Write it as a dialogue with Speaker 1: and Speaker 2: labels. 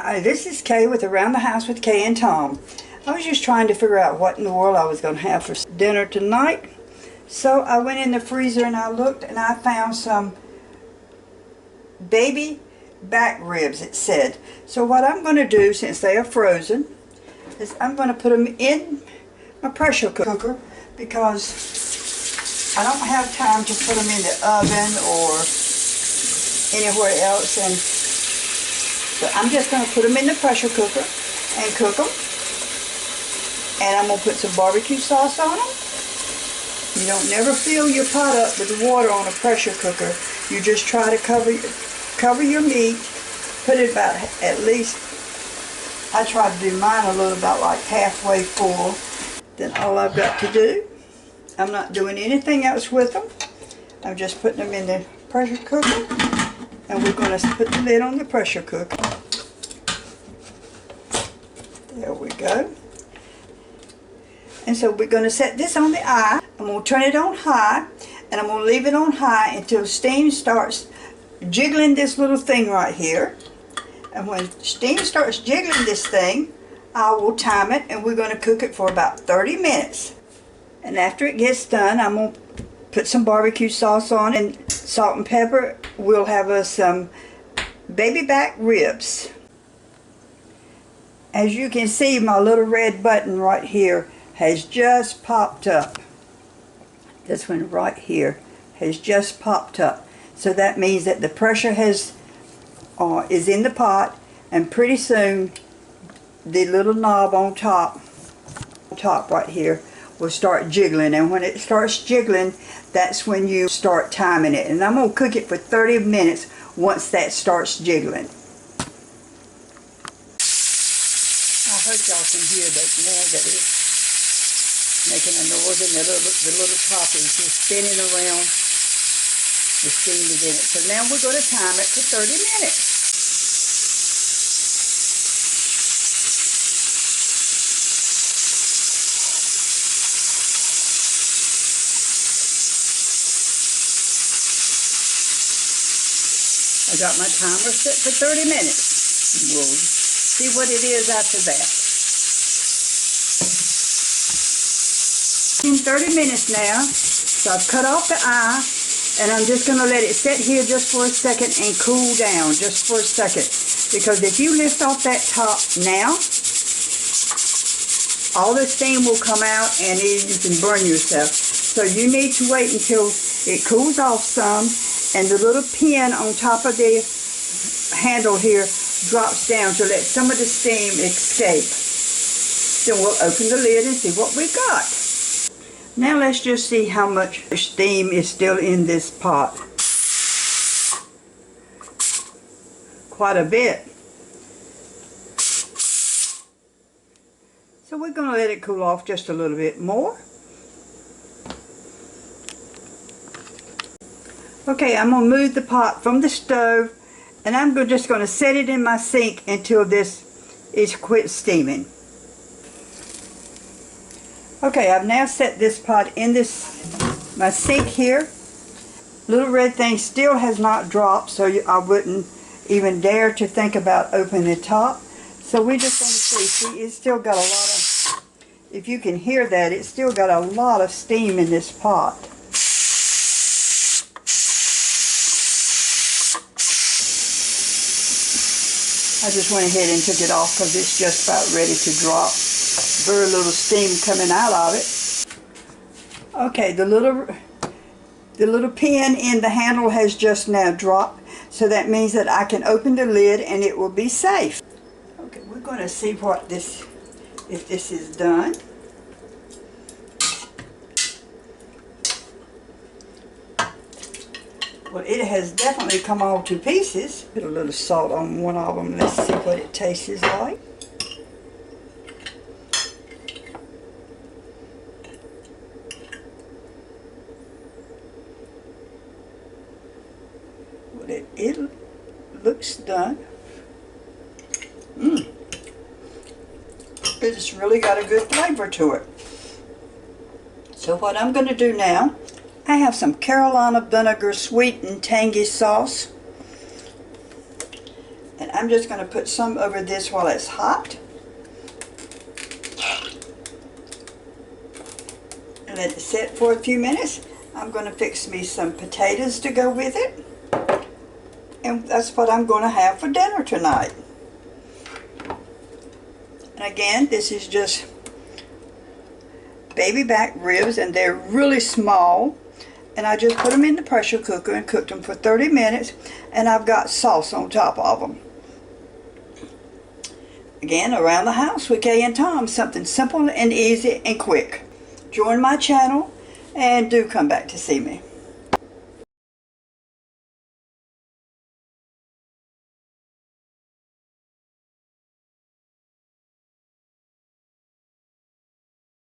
Speaker 1: Hi, this is Kay with Around the House with Kay and Tom. I was just trying to figure out what in the world I was going to have for dinner tonight. So I went in the freezer and I looked and I found some baby back ribs, it said. So what I'm going to do, since they are frozen, is I'm going to put them in my pressure cooker because I don't have time to put them in the oven or anywhere else. And so I'm just going to put them in the pressure cooker and cook them. And I'm going to put some barbecue sauce on them. You don't never fill your pot up with water on a pressure cooker. You just try to cover your meat. Put it about at least, I try to do mine a little about like halfway full. Then all I've got to do, I'm not doing anything else with them. I'm just putting them in the pressure cooker. And we're going to put the lid on the pressure cooker. There we go. And so we're going to set this on the eye. I'm going to turn it on high. And I'm going to leave it on high until steam starts jiggling this little thing right here. And when steam starts jiggling this thing, I will time it. And we're going to cook it for about 30 minutes. And after it gets done, I'm going to put some barbecue sauce on and salt and pepper. We'll have us some baby back ribs. As you can see, my little red button right here has just popped up. This one right here has just popped up. So that means that the pressure is in the pot, and pretty soon the little knob on top right here will start jiggling. And when it starts jiggling, that's when you start timing it. And I'm going to cook it for 30 minutes once that starts jiggling. I hope y'all can hear that now that it's making a noise, and the little top is just spinning around. The steam is in it. So now we're going to time it for 30 minutes. I got my timer set for 30 minutes. We'll see what it is after that. In 30 minutes now, so I've cut off the eye, and I'm just going to let it sit here just for a second and cool down just for a second. Because if you lift off that top now, all the steam will come out and you can burn yourself. So you need to wait until it cools off some, and the little pin on top of the handle here drops down to let some of the steam escape. Then we'll open the lid and see what we got. Now let's just see how much steam is still in this pot. Quite a bit. So we're going to let it cool off just a little bit more. Okay, I'm going to move the pot from the stove, and I'm just going to set it in my sink until this is quit steaming. Okay, I've now set this pot in my sink here. Little red thing still has not dropped, so I wouldn't even dare to think about opening the top. So we're just going to see. See, it's still got a lot of, if you can hear that, it's still got a lot of steam in this pot. I just went ahead and took it off because it's just about ready to drop. Very little steam coming out of it. Okay, the little pin in the handle has just now dropped, so that means that I can open the lid and it will be safe. Okay, we're going to see what if this is done. Well, it has definitely come all to pieces. Put a little salt on one of them. Let's see what it tastes like. Well, it looks done. It's really got a good flavor to it. So what I'm going to do now, I have some Carolina vinegar sweetened tangy sauce. And I'm just going to put some over this while it's hot. And let it sit for a few minutes. I'm going to fix me some potatoes to go with it. And that's what I'm going to have for dinner tonight. And again, this is just baby back ribs, and they're really small. And I just put them in the pressure cooker and cooked them for 30 minutes. And I've got sauce on top of them. Again, around the house with Kay and Tom. Something simple and easy and quick. Join my channel and do come back to see me.